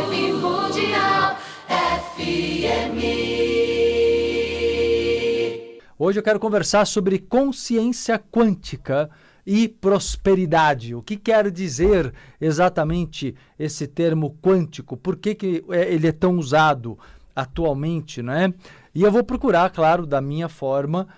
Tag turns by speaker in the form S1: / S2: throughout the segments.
S1: Vibe Mundial FM.
S2: Hoje eu quero conversar sobre consciência quântica e prosperidade. O que quer dizer exatamente esse termo quântico? Por que ele é tão usado atualmente, né? E eu vou procurar, claro, da minha forma,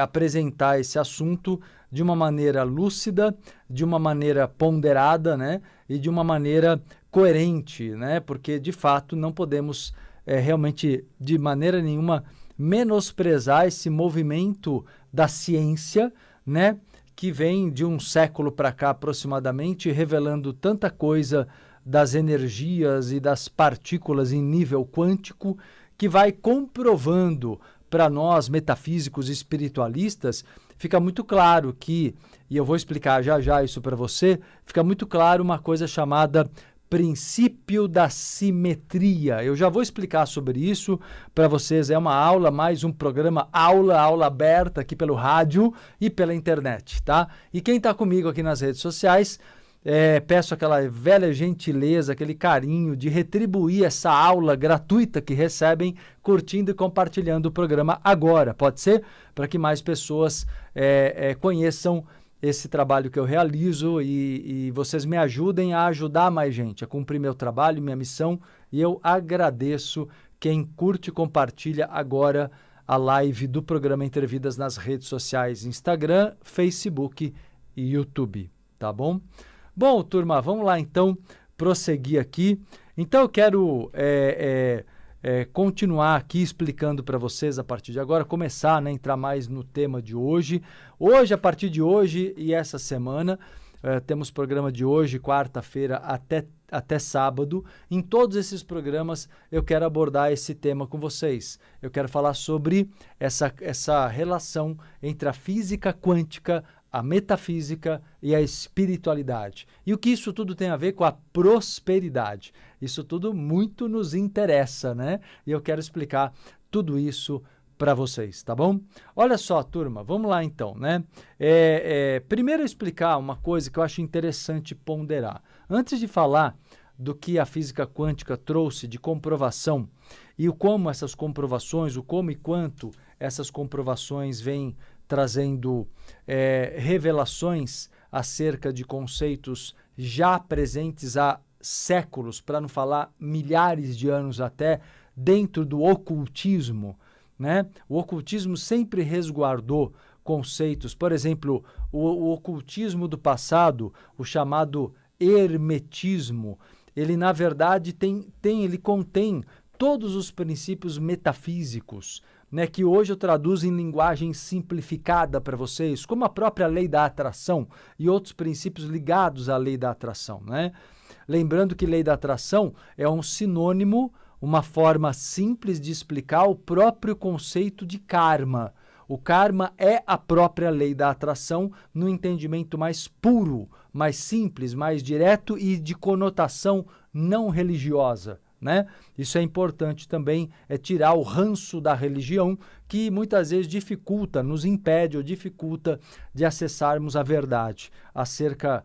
S2: apresentar esse assunto de uma maneira lúcida, de uma maneira ponderada, né? E de uma maneira coerente, né? Porque, de fato, não podemos realmente, de maneira nenhuma, menosprezar esse movimento da ciência, né? Que vem de um século para cá aproximadamente, revelando tanta coisa das energias e das partículas em nível quântico, que vai comprovando para nós, metafísicos e espiritualistas, fica muito claro que, e eu vou explicar já já isso para você, fica muito claro uma coisa chamada princípio da simetria. Eu já vou explicar sobre isso para vocês. É uma aula, mais um programa aula aberta aqui pelo rádio e pela internet, tá? E quem está comigo aqui nas redes sociais, peço aquela velha gentileza, aquele carinho de retribuir essa aula gratuita que recebem, curtindo e compartilhando o programa agora. Pode ser? Para que mais pessoas conheçam esse trabalho que eu realizo e vocês me ajudem a ajudar mais gente, a cumprir meu trabalho, minha missão, e eu agradeço quem curte e compartilha agora a live do programa Entrevidas nas redes sociais, Instagram, Facebook e YouTube, tá bom? Bom, turma, vamos lá então prosseguir aqui. Então eu quero continuar aqui explicando para vocês a partir de agora, começar, né, entrar mais no tema de hoje. Hoje, a partir de hoje e essa semana, temos programa de hoje, quarta-feira até sábado. Em todos esses programas eu quero abordar esse tema com vocês. Eu quero falar sobre essa relação entre a física quântica, a metafísica e a espiritualidade. E o que isso tudo tem a ver com a prosperidade. Isso tudo muito nos interessa, né? E eu quero explicar tudo isso para vocês, tá bom? Olha só, turma, vamos lá então, né? Primeiro explicar uma coisa que eu acho interessante ponderar. Antes de falar do que a física quântica trouxe de comprovação e o como essas comprovações, o como e quanto essas comprovações vêm trazendo revelações acerca de conceitos já presentes há séculos, para não falar milhares de anos até, dentro do ocultismo, né? O ocultismo sempre resguardou conceitos, por exemplo, o ocultismo do passado, o chamado hermetismo, ele na verdade ele contém todos os princípios metafísicos, né, que hoje eu traduzo em linguagem simplificada para vocês, como a própria lei da atração e outros princípios ligados à lei da atração, né? Lembrando que lei da atração é um sinônimo, uma forma simples de explicar o próprio conceito de karma. O karma é a própria lei da atração no entendimento mais puro, mais simples, mais direto e de conotação não religiosa, né? Isso é importante também, tirar o ranço da religião, que muitas vezes dificulta, nos impede ou dificulta de acessarmos a verdade acerca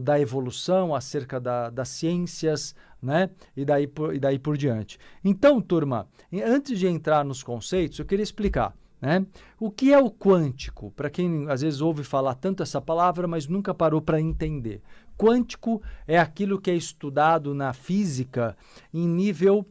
S2: da evolução, acerca das ciências, né? E daí por diante. Então, turma, antes de entrar nos conceitos, eu queria explicar, né? O que é o quântico? Para quem às vezes ouve falar tanto essa palavra, mas nunca parou para entender. Quântico é aquilo que é estudado na física em nível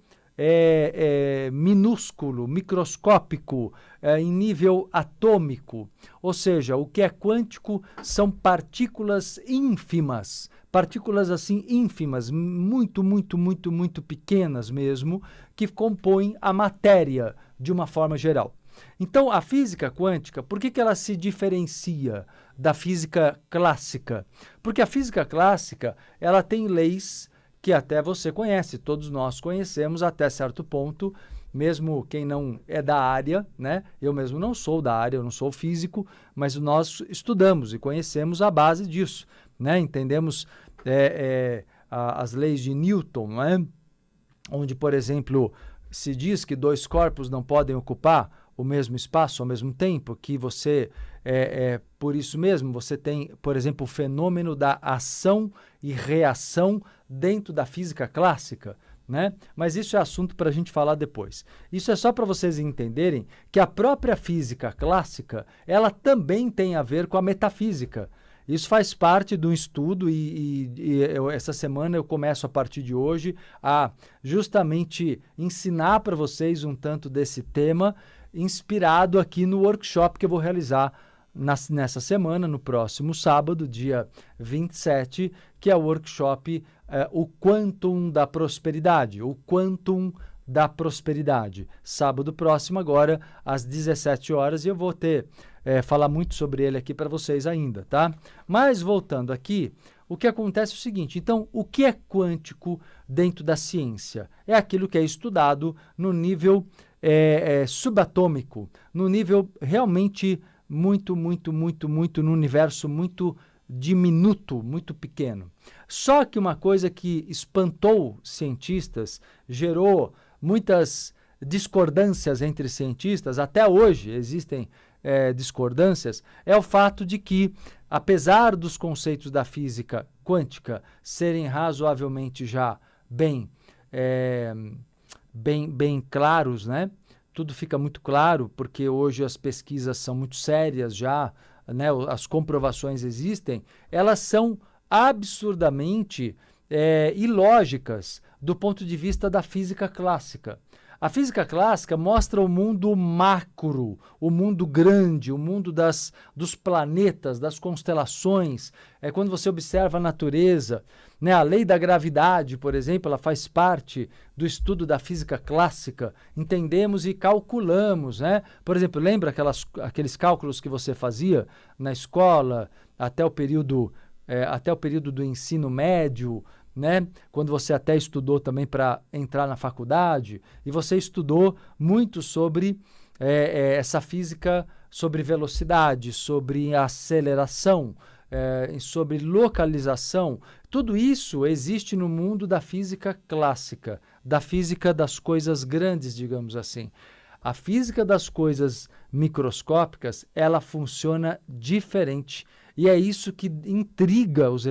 S2: minúsculo, microscópico, em nível atômico. Ou seja, o que é quântico são partículas ínfimas, partículas assim ínfimas, muito, muito, muito, muito pequenas mesmo, que compõem a matéria de uma forma geral. Então, a física quântica, por que ela se diferencia da física clássica? Porque a física clássica, ela tem leis que até você conhece, todos nós conhecemos até certo ponto, mesmo quem não é da área, né? Eu mesmo não sou da área, eu não sou físico, mas nós estudamos e conhecemos a base disso, né? Entendemos as leis de Newton, não é? Onde, por exemplo, se diz que dois corpos não podem ocupar o mesmo espaço ao mesmo tempo, que você, por isso mesmo, você tem, por exemplo, o fenômeno da ação e reação dentro da física clássica, né? Mas isso é assunto para a gente falar depois. Isso é só para vocês entenderem que a própria física clássica, ela também tem a ver com a metafísica. Isso faz parte do estudo essa semana eu começo a partir de hoje a justamente ensinar para vocês um tanto desse tema, inspirado aqui no workshop que eu vou realizar nessa semana, no próximo sábado, dia 27, que é o workshop O Quantum da Prosperidade, o Quantum da Prosperidade. Sábado próximo, agora, às 17 horas, e eu vou falar muito sobre ele aqui para vocês ainda, tá? Mas, voltando aqui, o que acontece é o seguinte, então, o que é quântico dentro da ciência? É aquilo que é estudado no nível subatômico, no nível realmente muito, no universo muito diminuto, muito pequeno. Só que uma coisa que espantou cientistas, gerou muitas discordâncias entre cientistas, até hoje existem discordâncias, é o fato de que, apesar dos conceitos da física quântica serem razoavelmente já bem claros, né? Tudo fica muito claro, porque hoje as pesquisas são muito sérias já, né? As comprovações existem, elas são absurdamente ilógicas do ponto de vista da física clássica. A física clássica mostra o mundo macro, o mundo grande, o mundo dos planetas, das constelações. É quando você observa a natureza, né? A lei da gravidade, por exemplo, ela faz parte do estudo da física clássica. Entendemos e calculamos, né? Por exemplo, lembra aqueles cálculos que você fazia na escola até o período do ensino médio, né? Quando você até estudou também para entrar na faculdade, e você estudou muito sobre essa física, sobre velocidade, sobre aceleração, sobre localização. Tudo isso existe no mundo da física clássica, da física das coisas grandes, digamos assim. A física das coisas microscópicas, ela funciona diferente. E é isso que intriga os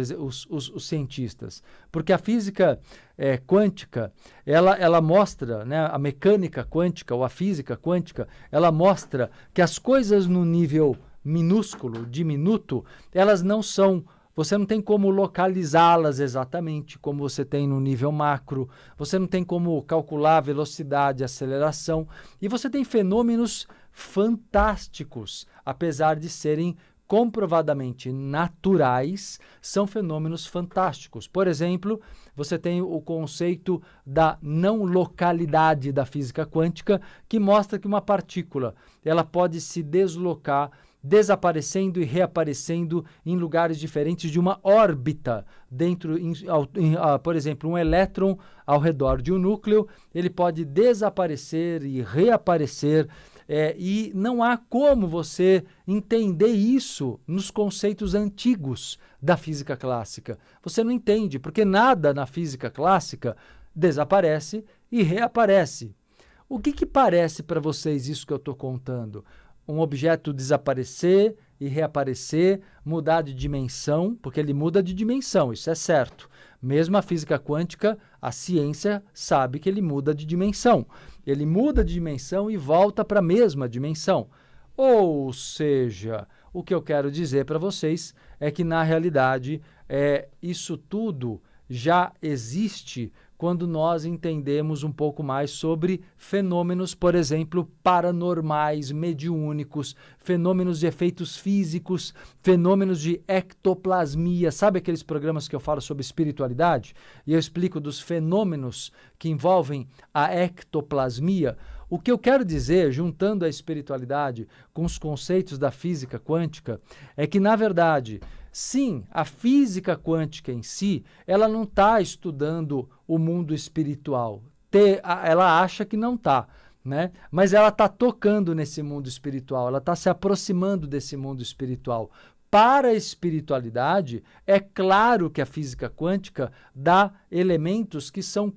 S2: cientistas, porque a física quântica, ela mostra, né, a mecânica quântica ou a física quântica, ela mostra que as coisas no nível minúsculo, diminuto, elas não são, você não tem como localizá-las exatamente como você tem no nível macro, você não tem como calcular a velocidade, a aceleração, e você tem fenômenos fantásticos, apesar de serem comprovadamente naturais, são fenômenos fantásticos. Por exemplo, você tem o conceito da não localidade da física quântica, que mostra que uma partícula ela pode se deslocar, desaparecendo e reaparecendo em lugares diferentes de uma órbita. Por exemplo, um elétron ao redor de um núcleo, ele pode desaparecer e reaparecer, e não há como você entender isso nos conceitos antigos da física clássica. Você não entende, porque nada na física clássica desaparece e reaparece. O que parece para vocês isso que eu estou contando? Um objeto desaparecer e reaparecer, mudar de dimensão, porque ele muda de dimensão, isso é certo. Mesmo a física quântica, a ciência sabe que ele muda de dimensão. Ele muda de dimensão e volta para a mesma dimensão. Ou seja, o que eu quero dizer para vocês é que, na realidade, isso tudo já existe quando nós entendemos um pouco mais sobre fenômenos, por exemplo, paranormais, mediúnicos, fenômenos de efeitos físicos, fenômenos de ectoplasmia. Sabe aqueles programas que eu falo sobre espiritualidade? E eu explico dos fenômenos que envolvem a ectoplasmia. O que eu quero dizer, juntando a espiritualidade com os conceitos da física quântica, é que, na verdade, sim, a física quântica em si, ela não está estudando o mundo espiritual. Ela acha que não está, né? Mas ela está tocando nesse mundo espiritual, ela está se aproximando desse mundo espiritual. para a espiritualidade, é claro que a física quântica dá elementos que são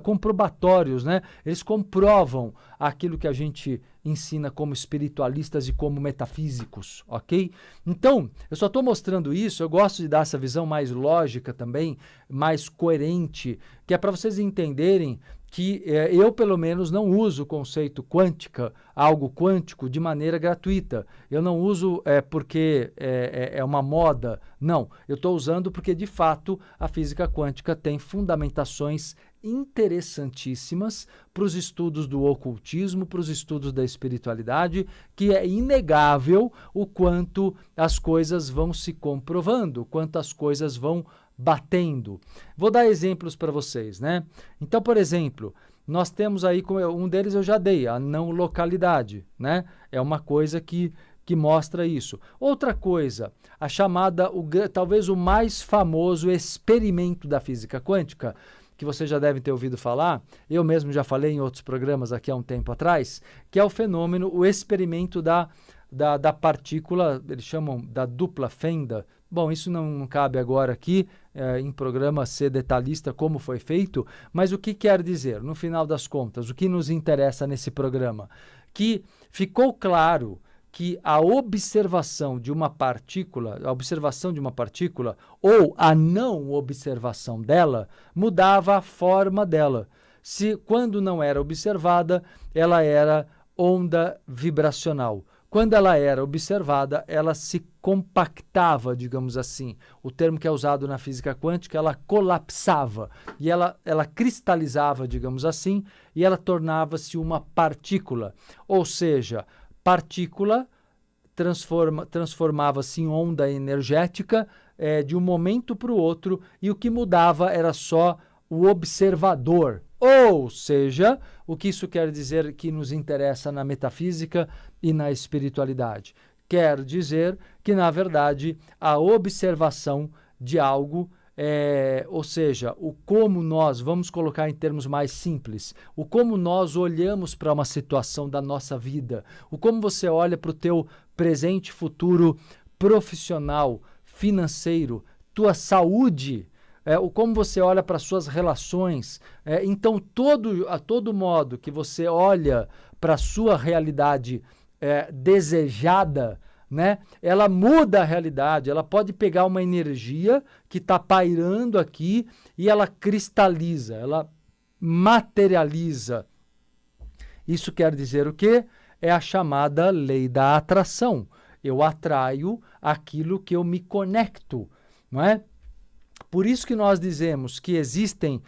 S2: comprobatórios, né? Eles comprovam aquilo que a gente ensina como espiritualistas e como metafísicos, ok? Então, eu só estou mostrando isso, eu gosto de dar essa visão mais lógica também, mais coerente, que é para vocês entenderem que eu, pelo menos, não uso o conceito quântica, algo quântico, de maneira gratuita. Eu não uso porque é uma moda. Não, eu estou usando porque, de fato, a física quântica tem fundamentações interessantíssimas para os estudos do ocultismo, para os estudos da espiritualidade, que é inegável o quanto as coisas vão se comprovando, o quanto as coisas vão batendo. Vou dar exemplos para vocês, né? Então, por exemplo, nós temos aí, um deles eu já dei, a não localidade, né? É uma coisa que mostra isso. Outra coisa, a chamada, talvez o mais famoso experimento da física quântica, que você já deve ter ouvido falar, eu mesmo já falei em outros programas aqui há um tempo atrás, que é o fenômeno, o experimento da partícula, eles chamam da dupla fenda. Bom, isso não cabe agora aqui em programa ser detalhista como foi feito, mas o que quer dizer, no final das contas, o que nos interessa nesse programa? Que ficou claro que a observação de uma partícula ou a não observação dela mudava a forma dela. Quando não era observada, ela era onda vibracional. Quando ela era observada, ela se compactava, digamos assim. O termo que é usado na física quântica, ela colapsava e ela cristalizava, digamos assim, e ela tornava-se uma partícula. Ou seja, partícula transformava-se em onda energética de um momento para o outro, e o que mudava era só o observador. Ou seja, o que isso quer dizer que nos interessa na metafísica e na espiritualidade? Quer dizer que, na verdade, a observação de algo, ou seja, o como nós, vamos colocar em termos mais simples, o como nós olhamos para uma situação da nossa vida, o como você olha para o teu presente, futuro, profissional, financeiro, tua saúde, o como você olha para as suas relações. Então, a todo modo que você olha para a sua realidade desejada, né, ela muda a realidade, ela pode pegar uma energia que está pairando aqui e ela cristaliza, ela materializa. Isso quer dizer o quê? É a chamada lei da atração. Eu atraio aquilo que eu me conecto, não é? Por isso que nós dizemos que existem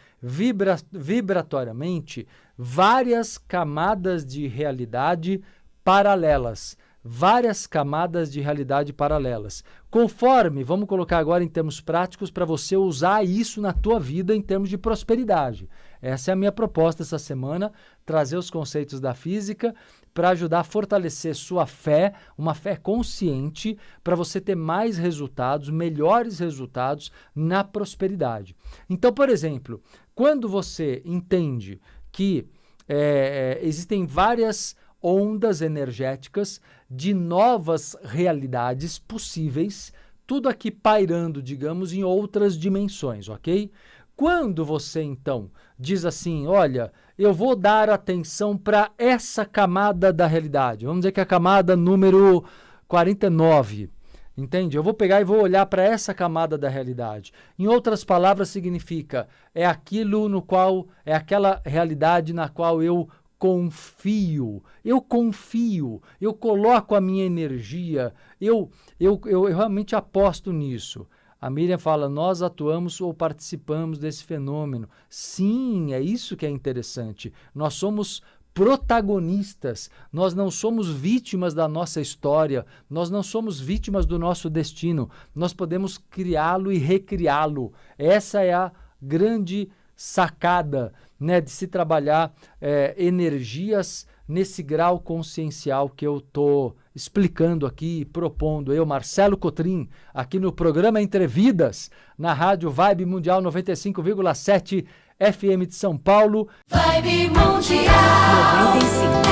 S2: vibratoriamente várias camadas de realidade paralelas. Várias camadas de realidade paralelas. Conforme, vamos colocar agora em termos práticos, para você usar isso na tua vida em termos de prosperidade. Essa é a minha proposta essa semana, trazer os conceitos da física para ajudar a fortalecer sua fé, uma fé consciente, para você ter mais resultados, melhores resultados na prosperidade. Então, por exemplo, quando você entende que existem várias ondas energéticas de novas realidades possíveis, tudo aqui pairando, digamos, em outras dimensões, ok? Quando você, então, diz assim, olha, eu vou dar atenção para essa camada da realidade, vamos dizer que é a camada número 49, entende? Eu vou pegar e vou olhar para essa camada da realidade. Em outras palavras, significa, é aquela realidade na qual eu confio, eu coloco a minha energia, eu realmente aposto nisso. A Miriam fala, nós atuamos ou participamos desse fenômeno. Sim, é isso que é interessante. Nós somos protagonistas, nós não somos vítimas da nossa história, nós não somos vítimas do nosso destino, nós podemos criá-lo e recriá-lo. Essa é a grande sacada, né, de se trabalhar energias nesse grau consciencial que eu estou explicando aqui, propondo. Eu, Marcelo Cotrim, aqui no programa Entre Vidas, na Rádio Vibe Mundial 95,7 FM de São Paulo.
S1: Vibe Mundial
S3: 95.